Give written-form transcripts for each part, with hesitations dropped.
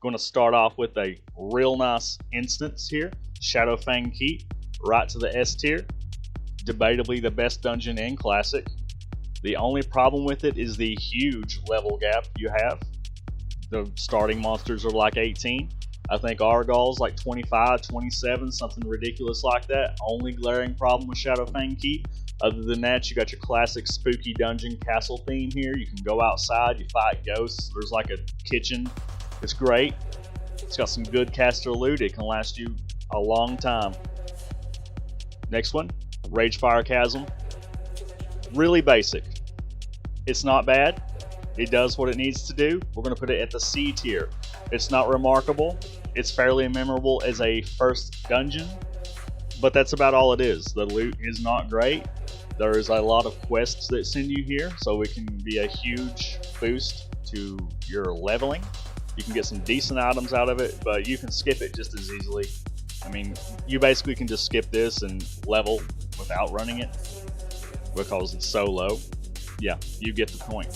Going to start off with a real nice instance here. Shadowfang Keep, right to the S tier. Debatably the best dungeon in Classic. The only problem with it is the huge level gap you have. The starting monsters are like 18. I think Argal's like 25, 27, something ridiculous like that. Only glaring problem with Shadowfang Keep. Other than that, you got your classic spooky dungeon castle theme here. You can go outside, you fight ghosts. There's like a kitchen. It's great. It's got some good caster loot. It can last you a long time. Next one, Ragefire Chasm. Really basic. It's not bad. It does what it needs to do. We're going to put it at the C tier. It's not remarkable. It's fairly memorable as a first dungeon, but that's about all it is. The loot is not great. There is a lot of quests that send you here, so it can be a huge boost to your leveling. You can get some decent items out of it, but you can skip it just as easily. I mean, you basically can just skip this and level without running it because it's so low. Yeah, you get the point.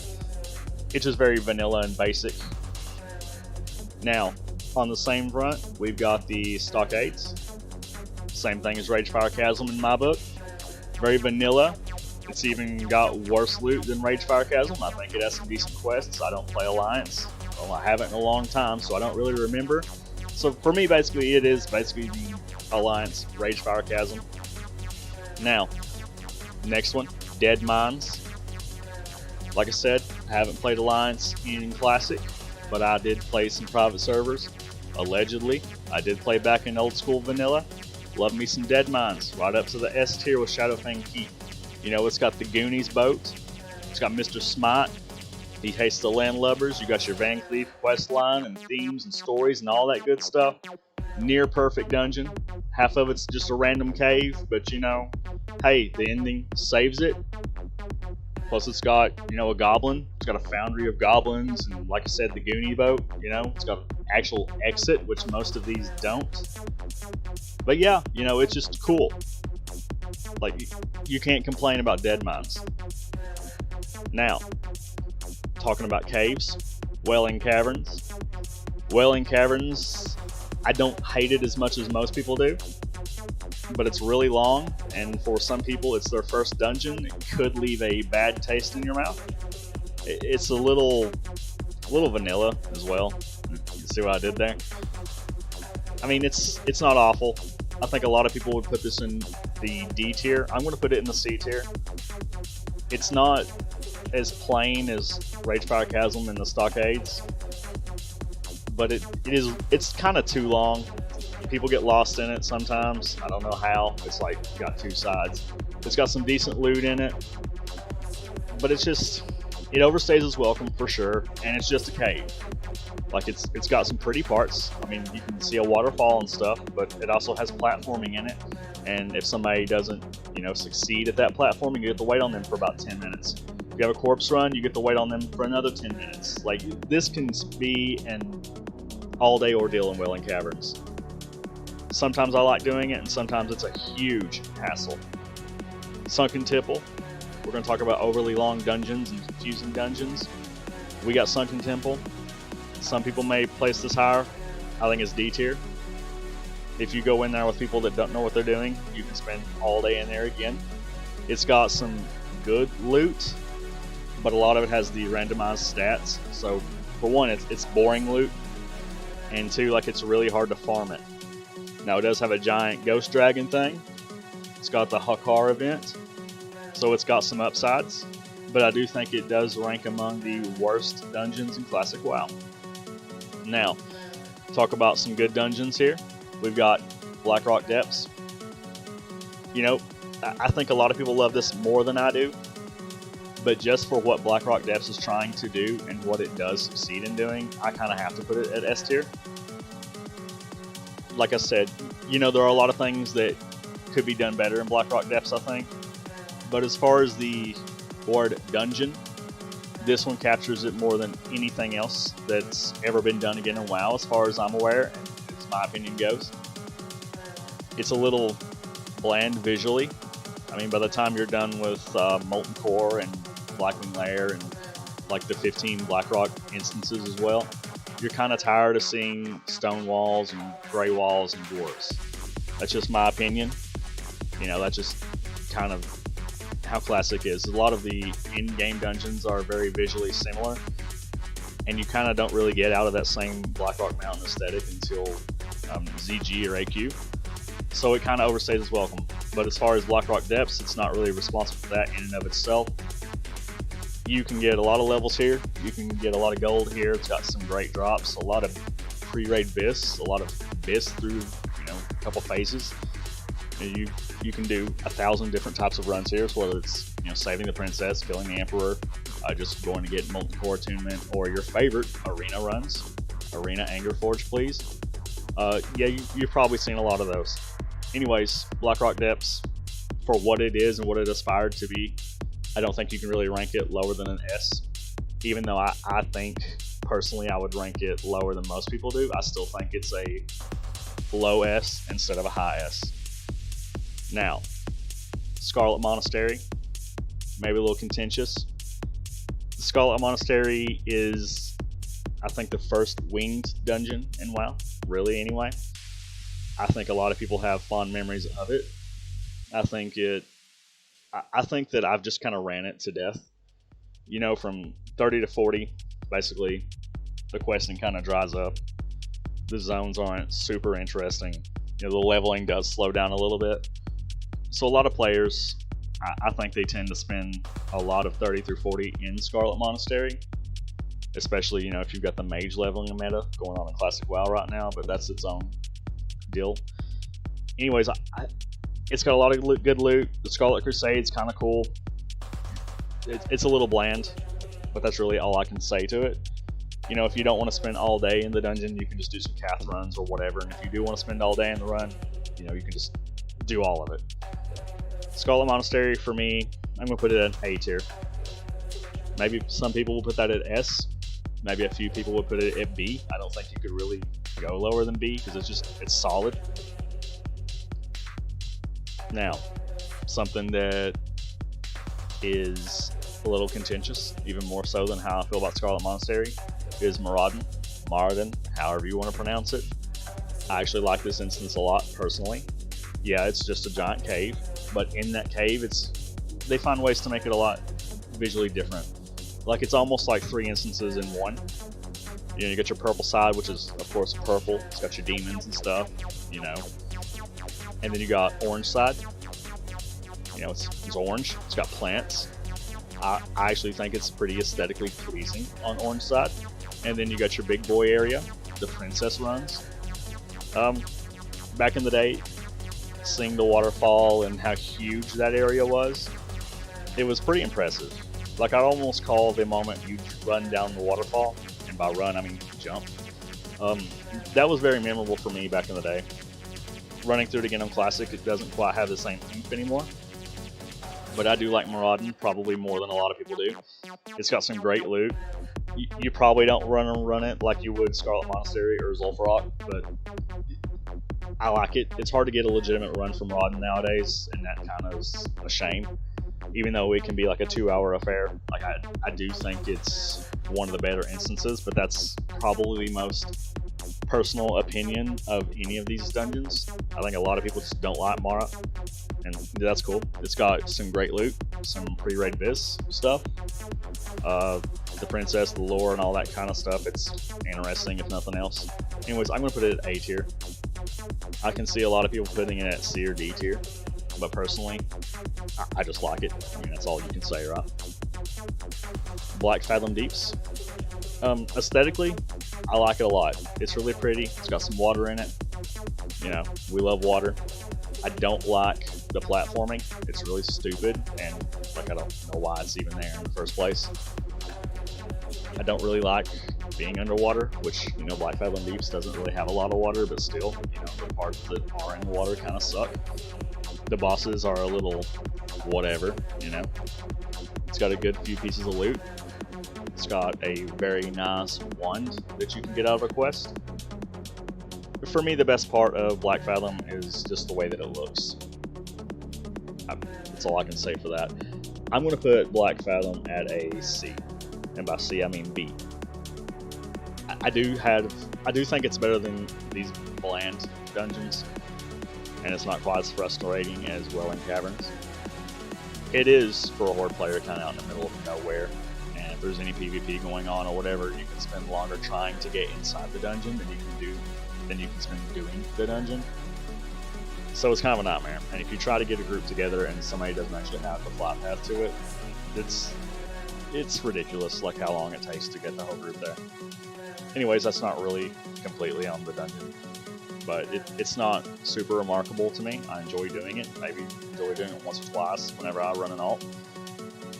It's just very vanilla and basic. Now, on the same front, we've got the Stockades. Same thing as Ragefire Chasm in my book. Very vanilla. It's even got worse loot than Ragefire Chasm. I think it has some decent quests. I don't play Alliance. Well, I haven't in a long time, so I don't really remember. So for me, basically, it is basically the Alliance Ragefire Chasm. Now, next one, Dead Mines. Like I said, I haven't played Alliance in Classic, but I did play some private servers. Allegedly, I did play back in old school vanilla. Love me some Dead Mines, right up to the S tier with Shadowfang Keep. You know, it's got the Goonies boat. It's got Mr. Smite. He hates the landlubbers. You got your Van Cleef quest line and themes and stories and all that good stuff. Near perfect dungeon. Half of it's just a random cave, but you know, hey, the ending saves it. Plus it's got, you know, a goblin. It's got a foundry of goblins, and like I said, the Goonie boat, you know, it's got an actual exit, which most of these don't. But yeah, you know, it's just cool. Like, you can't complain about Dead Mines. Now, talking about caves, Wailing Caverns. Wailing Caverns, I don't hate it as much as most people do, but it's really long, and for some people it's their first dungeon. It could leave a bad taste in your mouth. It's a little vanilla as well. You see what I did there? I mean, it's not awful. I think a lot of people would put this in the D tier. I'm going to put it in the C tier. It's not as plain as Ragefire Chasm and the Stockades, but it's kind of too long. People get lost in it sometimes. I don't know how. It's like got two sides. It's got some decent loot in it, but it overstays its welcome for sure, and it's just a cave. Like, it's got some pretty parts. I mean, you can see a waterfall and stuff, but it also has platforming in it. And if somebody doesn't, you know, succeed at that platforming, you get to wait on them for about 10 minutes. If you have a corpse run, you get to wait on them for another 10 minutes. Like, this can be an all-day ordeal in Wailing Caverns. Sometimes I like doing it, and sometimes it's a huge hassle. Sunken Temple. We're going to talk about overly long dungeons and confusing dungeons. We got Sunken Temple. Some people may place this higher. I think it's D tier. If you go in there with people that don't know what they're doing, you can spend all day in there again. It's got some good loot, but a lot of it has the randomized stats. So for one, it's boring loot, and two, like, it's really hard to farm it. Now, it does have a giant ghost dragon thing. It's got the Hakar event, so it's got some upsides, but I do think it does rank among the worst dungeons in Classic WoW. Now, talk about some good dungeons here. We've got Blackrock Depths. You know, I think a lot of people love this more than I do, but just for what Blackrock Depths is trying to do and what it does succeed in doing, I kind of have to put it at S tier. Like I said, you know, there are a lot of things that could be done better in Blackrock Depths, I think. But as far as the word dungeon, this one captures it more than anything else that's ever been done again in WoW, as far as I'm aware, and as my opinion goes. It's a little bland visually. I mean, by the time you're done with Molten Core and Blackwing Lair and like the 15 Blackrock instances as well, you're kind of tired of seeing stone walls and gray walls and dwarves. That's just my opinion. You know, that's just kind of how Classic is. A lot of the in-game dungeons are very visually similar, and you kind of don't really get out of that same Blackrock Mountain aesthetic until ZG or AQ. So it kind of overstays its welcome. But as far as Blackrock Depths, it's not really responsible for that in and of itself. You can get a lot of levels here. You can get a lot of gold here. It's got some great drops, a lot of pre-raid bis, a lot of bis through, you know, a couple phases. And you can do 1,000 different types of runs here, so whether it's, you know, saving the princess, killing the emperor, just going to get molten core attunement, or your favorite arena runs, arena anger forge, please. Yeah, you've probably seen a lot of those. Anyways, Blackrock Depths, for what it is and what it aspired to be, I don't think you can really rank it lower than an S. Even though I think, personally, I would rank it lower than most people do, I still think it's a low S instead of a high S. Now, Scarlet Monastery, maybe a little contentious. The Scarlet Monastery is, I think, the first winged dungeon in WoW, really anyway. I think a lot of people have fond memories of it. I think that I've just kind of ran it to death. You know, from 30 to 40, basically, the questing kind of dries up. The zones aren't super interesting. You know, the leveling does slow down a little bit. So a lot of players, I think they tend to spend a lot of 30 through 40 in Scarlet Monastery. Especially, you know, if you've got the mage leveling meta going on in Classic WoW right now, but that's its own deal. Anyways, it's got a lot of good loot. The Scarlet Crusade's kind of cool. It's a little bland, but that's really all I can say to it. You know, if you don't want to spend all day in the dungeon, you can just do some Cath runs or whatever. And if you do want to spend all day in the run, you know, you can just do all of it. Scarlet Monastery, for me, I'm going to put it at A tier. Maybe some people will put that at S. Maybe a few people would put it at B. I don't think you could really go lower than B because it's solid. Now, something that is a little contentious, even more so than how I feel about Scarlet Monastery, is Moradin, however you want to pronounce it. I actually like this instance a lot, personally. Yeah, it's just a giant cave, but in that cave, they find ways to make it a lot visually different. Like, it's almost like 3 instances in one. You know, you got your purple side, which is, of course, purple. It's got your demons and stuff, you know. And then you got orange side. You know, it's orange. It's got plants. I actually think it's pretty aesthetically pleasing on orange side. And then you got your big boy area, the princess runs. Back in the day, seeing the waterfall and how huge that area was, it was pretty impressive. Like, I'd almost call the moment you run down the waterfall, and by run I mean jump. That was very memorable for me back in the day. Running through it again on Classic, it doesn't quite have the same oomph anymore. But I do like Moradin probably more than a lot of people do. It's got some great loot. You probably don't run it like you would Scarlet Monastery or Zul'Farrak, but I like it. It's hard to get a legitimate run from Moradin nowadays, and that kind of is a shame. Even though it can be like a 2-hour affair, like I do think it's one of the better instances, but that's probably the most personal opinion of any of these dungeons. I think a lot of people just don't like Mara, and that's cool. It's got some great loot, some pre-raid biz stuff, the princess, the lore, and all that kind of stuff. It's interesting, if nothing else. Anyways, I'm going to put it at A tier. I can see a lot of people putting it at C or D tier, but personally, I just like it. I mean, that's all you can say, right? Black Fathom Deeps. Aesthetically, I like it a lot. It's really pretty. It's got some water in it. You know, we love water. I don't like the platforming. It's really stupid, and like, I don't know why it's even there in the first place. I don't really like being underwater, which, you know, Black Fathom Deeps doesn't really have a lot of water, but still, you know, the parts that are in the water kind of suck. The bosses are a little whatever, you know. It's got a good few pieces of loot. It's got a very nice wand that you can get out of a quest. But for me, the best part of Black Fathom is just the way that it looks. That's all I can say for that. I'm going to put Black Fathom at a C. And by C, I mean B. I do think it's better than these bland dungeons, and it's not quite as frustrating as Welling Caverns. It is for a horde player kind of out in the middle of nowhere, and if there's any PvP going on or whatever, you can spend longer trying to get inside the dungeon than you can spend doing the dungeon. So it's kind of a nightmare, and if you try to get a group together and somebody doesn't actually have the flight path to it, it's ridiculous, like how long it takes to get the whole group there. Anyways, that's not really completely on the dungeon, but it's not super remarkable to me. I enjoy doing it, maybe enjoy doing it once or twice whenever I run an alt,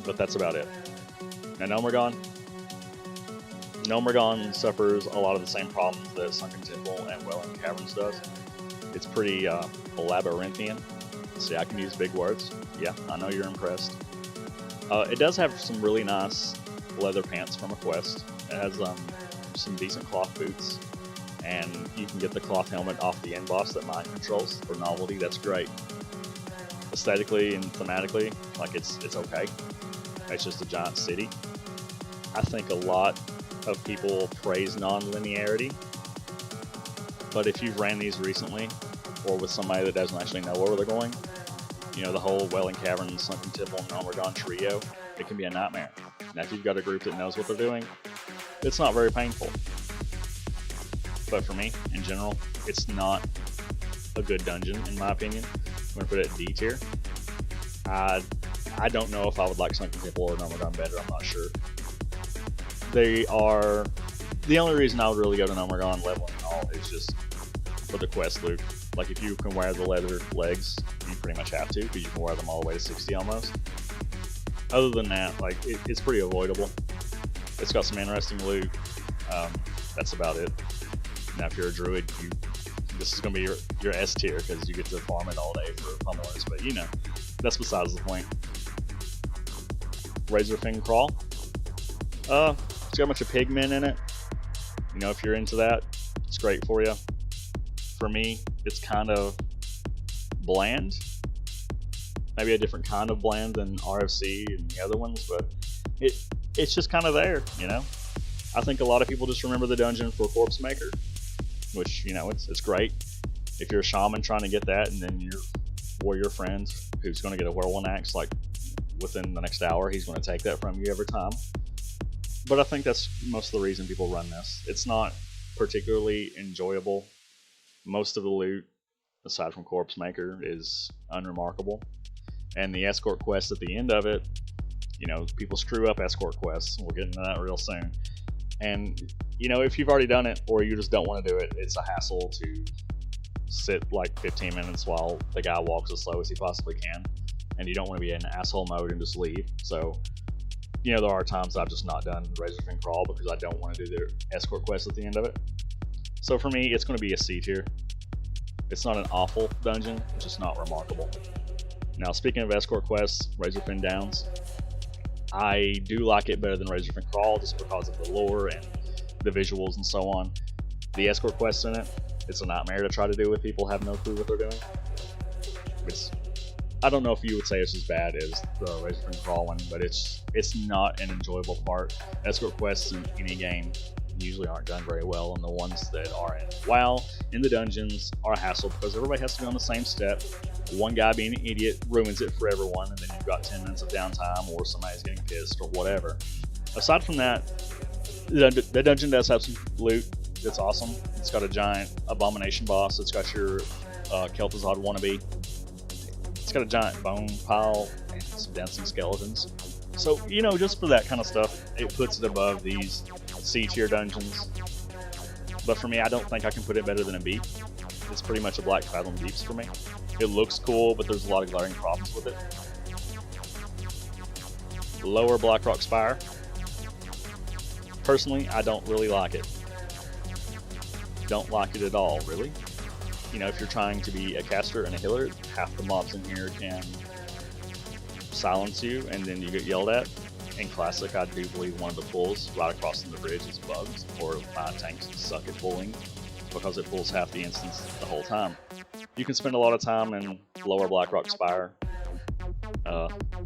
but that's about it. Now Gnomeregan suffers a lot of the same problems that Sunken Temple and Welling Caverns does. It's pretty labyrinthian. See, I can use big words. Yeah, I know you're impressed. It does have some really nice leather pants from a quest. It has some decent cloth boots, and you can get the cloth helmet off the end boss that mine controls for novelty. That's great. Aesthetically and thematically, like it's okay. It's just a giant city. I think a lot of people praise non-linearity, but if you've ran these recently, or with somebody that doesn't actually know where they're going, you know, the whole Welling Caverns, Sunken Temple, and Gnomeregan trio, it can be a nightmare. Now, if you've got a group that knows what they're doing, it's not very painful. But for me, in general, it's not a good dungeon, in my opinion. I'm going to put it at D tier. I don't know if I would like Sunken Temple or Gnomeregan better, I'm not sure. They are... The only reason I would really go to Gnomeregan leveling and all is just for the quest loop. Like, if you can wear the leather legs, you pretty much have to, because you can wear them all the way to 60 almost. Other than that, like, it's pretty avoidable. It's got some interesting loot. That's about it. Now, if you're a druid, this is going to be your S tier, because you get to farm it all day for pummelers, but you know, that's besides the point. Razorfang Crawl. It's got a bunch of pigmen in it. You know, if you're into that, it's great for you. For me, it's kind of bland. Maybe a different kind of bland than RFC and the other ones, but it's just kind of there, you know? I think a lot of people just remember the dungeon for Corpse Maker, which, you know, it's great. If you're a shaman trying to get that, and then your warrior friend who's going to get a whirlwind axe, like, within the next hour, he's going to take that from you every time. But I think that's most of the reason people run this. It's not particularly enjoyable. Most of the loot, aside from Corpse Maker, is unremarkable. And the escort quest at the end of it, you know, people screw up escort quests. We'll get into that real soon. And, you know, if you've already done it, or you just don't want to do it, it's a hassle to sit like 15 minutes while the guy walks as slow as he possibly can. And you don't want to be in asshole mode and just leave. So, you know, there are times I've just not done Razorfang Crawl because I don't want to do the escort quest at the end of it. So for me, it's going to be a C tier. It's not an awful dungeon, it's just not remarkable. Now, speaking of escort quests, Razorfang Downs, I do like it better than Razorfang Crawl just because of the lore and the visuals and so on. The escort quests in it, it's a nightmare to try to do with people who have no clue what they're doing. I don't know if you would say it's as bad as the Razorfang Crawl one, but it's not an enjoyable part. Escort quests in any game usually aren't done very well, and the ones that are in WoW in the dungeons are a hassle because everybody has to be on the same step. One guy being an idiot ruins it for everyone, and then you've got 10 minutes of downtime, or somebody's getting pissed or whatever. Aside from that, the dungeon does have some loot that's awesome. It's got a giant abomination boss. It's got your Kel'Thuzad wannabe. It's got a giant bone pile and some dancing skeletons. So, you know, just for that kind of stuff, it puts it above these C-tier dungeons. But for me, I don't think I can put it better than a Beep. It's pretty much a Black Fathom Deeps for me. It looks cool, but there's a lot of glaring problems with it. Lower Blackrock Spire. Personally, I don't really like it. Don't like it at all, really. You know, if you're trying to be a caster and a healer, half the mobs in here can silence you, and then you get yelled at. In Classic, I do believe one of the pulls right across from the bridge is bugged, or my tanks suck at pulling, because it pulls half the instance the whole time. You can spend a lot of time in lower Blackrock Spire.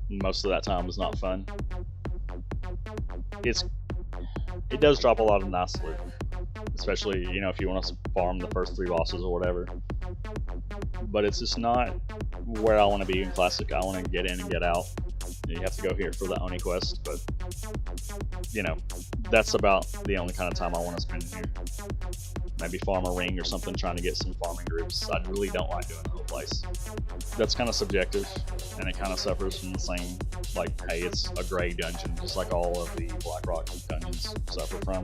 Most of that time is not fun. It does drop a lot of nice loot. especially, you know, if you want to farm the first 3 bosses or whatever. But it's just not where I want to be in Classic. I want to get in and get out. You have to go here for the Oni quest, but you know, that's about the only kind of time I want to spend here. Maybe farm a ring or something, trying to get some farming groups. I really don't like doing the whole place. That's kind of subjective, and it kind of suffers from the same, like, hey, it's a gray dungeon, just like all of the Blackrock dungeons suffer from.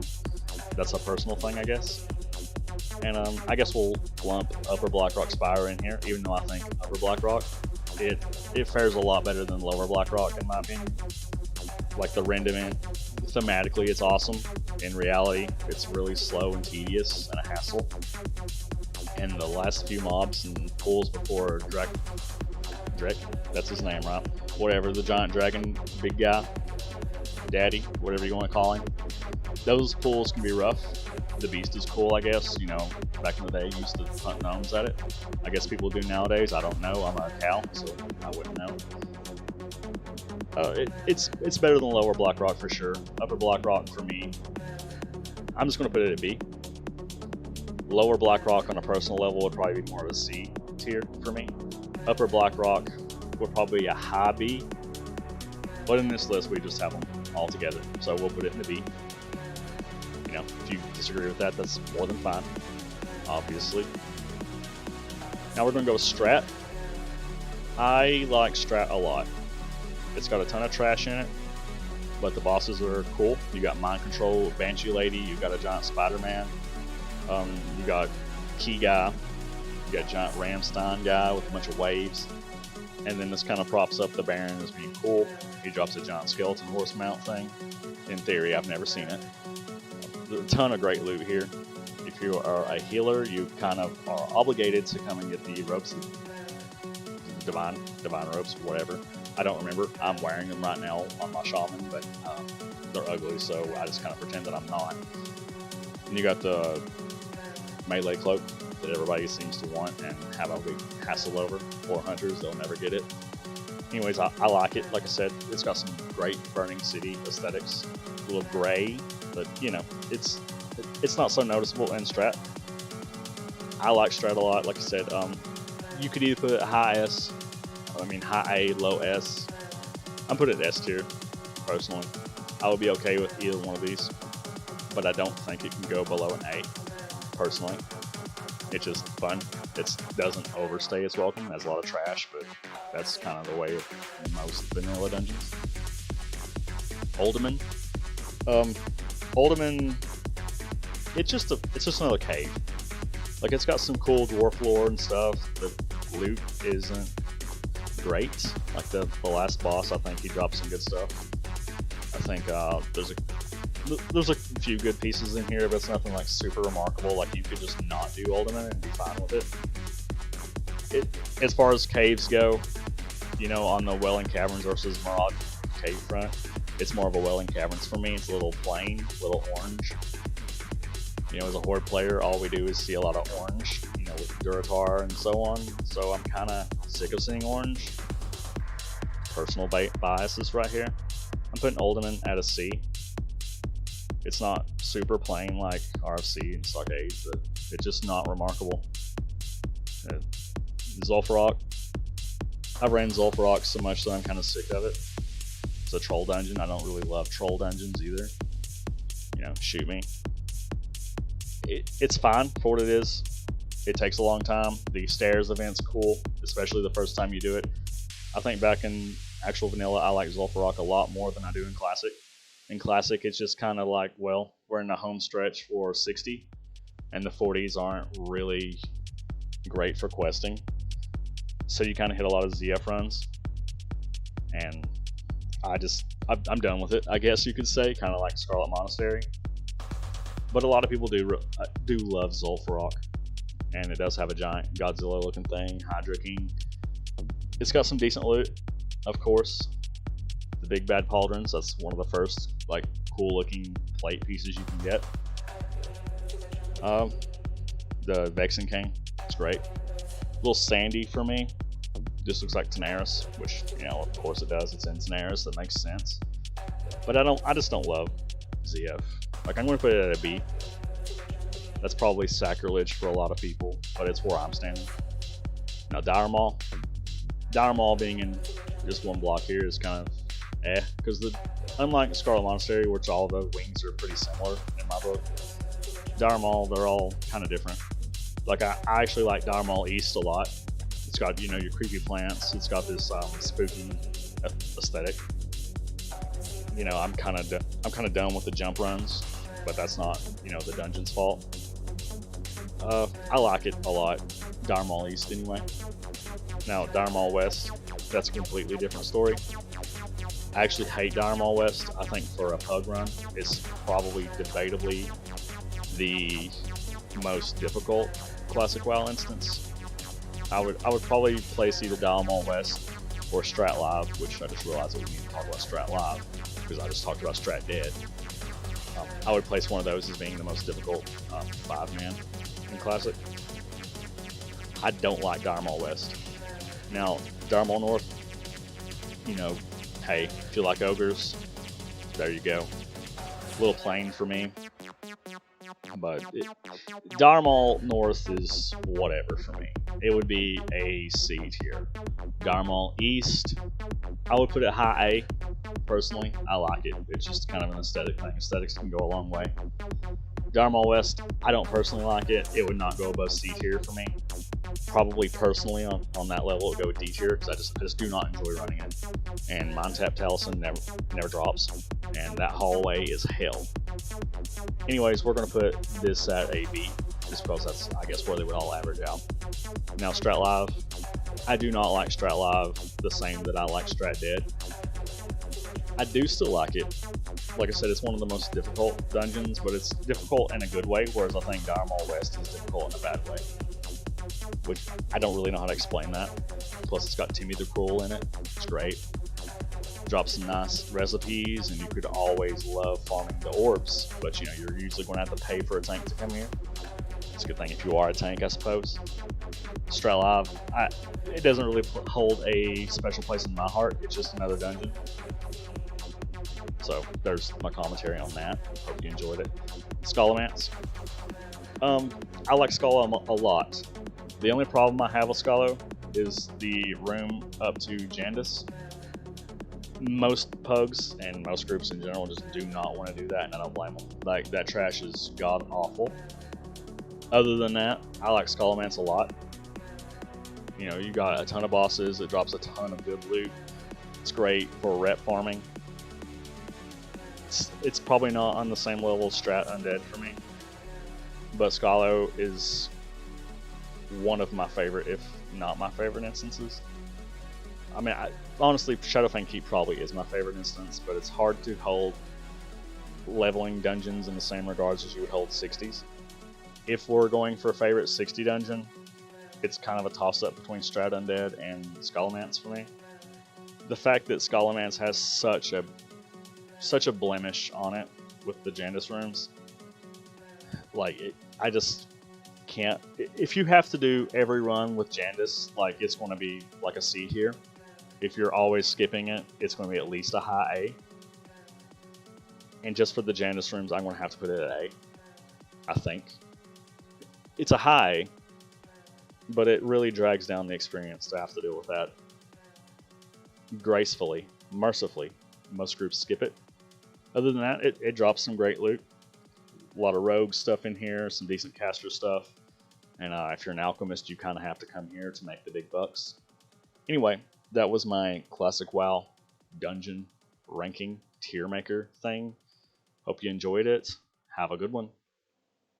That's a personal thing, I guess. And I guess we'll lump Upper Blackrock Spire in here, even though I think Upper Blackrock, it fares a lot better than Lower Blackrock in my opinion. Like the Rendiment, thematically it's awesome. In reality, it's really slow and tedious and a hassle. And the last few mobs and pulls before Drek, that's his name, right? Whatever, the giant dragon, big guy, daddy, whatever you want to call him. Those pulls can be rough. The beast is cool, I guess. You know, back in the day, you used to hunt gnomes at it. I guess people do nowadays. I don't know. I'm a cow, so I wouldn't know. It's better than Lower Blackrock for sure. Upper Blackrock for me, I'm just going to put it at B. Lower Blackrock on a personal level would probably be more of a C tier for me. Upper Blackrock would probably be a high B. But in this list, we just have them all together. So we'll put it in the B. You know, if you disagree with that, that's more than fine, obviously. Now we're going to go with Strat. I like Strat a lot. It's got a ton of trash in it, but the bosses are cool. You got Mind Control, Banshee Lady, you got a giant Spider-Man, you got Key Guy, you got giant Ramstein guy with a bunch of waves, and then this kind of props up the Baron as being cool. He drops a giant skeleton horse mount thing. In theory, I've never seen it. There's a ton of great loot here. If you are a healer, you kind of are obligated to come and get the ropes, divine ropes, whatever. I don't remember. I'm wearing them right now on my shaman, but they're ugly, so I just kind of pretend that I'm not. And you got the melee cloak that everybody seems to want and have a big hassle over. For hunters, they'll never get it. Anyways, I like it. Like I said, it's got some great Burning City aesthetics. A little gray, but you know, it's not so noticeable in Strat. I like Strat a lot. Like I said, you could either put it high S, high A, low S. I'm putting it S tier, personally. I would be okay with either one of these, but I don't think it can go below an A, personally. It's just fun. It doesn't overstay its welcome. It has a lot of trash, but that's kind of the way of most vanilla dungeons. Uldaman. Uldaman, it's just another cave. Like, it's got some cool dwarf lore and stuff. The loot isn't great. Like the last boss, I think he dropped some good stuff. I think there's a few good pieces in here, but it's nothing like super remarkable. Like, you could just not do Uldaman and be fine with it. As far as caves go, you know, on the Welling Caverns versus Marad cave front, it's more of a Welling Caverns for me. It's a little plain, a little orange. You know, as a Horde player, all we do is see a lot of orange, you know, with Durotar and so on. So I'm kind of sick of seeing orange. Personal biases right here. I'm putting Uldaman at a C. It's not super plain like RFC and Stockade, but it's just not remarkable. Zul'Farrak. I've ran Zul'Farrak so much that I'm kind of sick of it. It's a troll dungeon. I don't really love troll dungeons either. You know, shoot me. It's fine for what it is. It takes a long time. The stairs event's cool, especially the first time you do it. I think back in actual vanilla, I like Zul'Farrak a lot more than I do in Classic. In Classic, it's just kind of like, well, we're in the home stretch for 60, and the 40s aren't really great for questing. So you kind of hit a lot of ZF runs, and I'm done with it, I guess you could say, kind of like Scarlet Monastery. But a lot of people do love Zul'Farrak, and it does have a giant Godzilla looking thing, Hydra King. It's got some decent loot, of course. The big bad pauldrons, that's one of the first like cool looking plate pieces you can get. The Vexen King, it's great. A little sandy for me. Just looks like Tanaris, which, you know, of course it does. It's in Tanaris, that makes sense. But I just don't love ZF. Like, I'm going to put it at a B. That's probably sacrilege for a lot of people, but it's where I'm standing. Now, Dire Maul. Dire Maul being in just one block here is kind of because unlike Scarlet Monastery, which all the wings are pretty similar in my book, Dire Maul, they're all kind of different. Like, I actually like Dire Maul East a lot. It's got, your creepy plants. It's got this spooky aesthetic. I'm kind of done with the jump runs, but that's not, the dungeon's fault. I like it a lot. Dire Maul East, anyway. Now, Dire Maul West, that's a completely different story. I actually hate Dire Maul West. I think for a pug run, it's probably debatably the most difficult Classic WoW instance. I would probably place either Dire Maul West or Strat Live, which I just realized that we need to talk about Strat Live because I just talked about Strat Dead. I would place one of those as being the most difficult 5-man in Classic. I don't like Dire Maul West. Now, Dire Maul North, hey, if you like ogres, there you go. A little plain for me. But Dire Maul North is whatever for me. It would be a C tier. Dire Maul East, I would put it high A. Personally, I like it. It's just kind of an aesthetic thing. Aesthetics can go a long way. Dire Maul West, I don't personally like it. It would not go above C tier for me. Probably personally on that level, it would go D tier because I just do not enjoy running it. And Mindtap Taliesin never drops, and that hallway is hell. Anyways, we're gonna put this at a B, just because that's, I guess, where they would all average out. Now, Strat Live, I do not like Strat Live the same that I like Strat Dead. I do still like it. Like I said, it's one of the most difficult dungeons, but it's difficult in a good way, whereas I think Dire Maul West is difficult in a bad way. Which I don't really know how to explain that. Plus, it's got Timmy the Cruel in it. It's great. Drop some nice recipes, and you could always love farming the orbs, but you're usually going to have to pay for a tank to come here. It's a good thing if you are a tank, I suppose. Strat Live, it doesn't really hold a special place in my heart. It's just another dungeon. So there's my commentary on that. Hope you enjoyed it. Scholomance. I like Scala a lot. The only problem I have with Scalo is the room up to Jandas. Most pugs and most groups in general just do not want to do that, and I don't blame them. Like, that trash is god awful. Other than that, I like Scholomance a lot. You got a ton of bosses, it drops a ton of good loot. It's great for rep farming. It's probably not on the same level as Strat Undead for me, but Scalo is one of my favorite, if not my favorite, instances. I mean, honestly, Shadowfang Keep probably is my favorite instance, but it's hard to hold leveling dungeons in the same regards as you would hold 60s. If we're going for a favorite 60 dungeon, it's kind of a toss-up between Strat Undead and Scholomance for me. The fact that Scholomance has such a blemish on it with the Jandas rooms, I just can't. If you have to do every run with Jandas, it's going to be like a C tier. If you're always skipping it, it's going to be at least a high A. And just for the Jandas rooms, I'm going to have to put it at A. I think it's a high, but it really drags down the experience to have to deal with that gracefully, mercifully. Most groups skip it. Other than that, it drops some great loot. A lot of rogue stuff in here, some decent caster stuff. And if you're an alchemist, you kind of have to come here to make the big bucks. Anyway, that was my Classic WoW dungeon ranking tier maker thing. Hope you enjoyed it. Have a good one.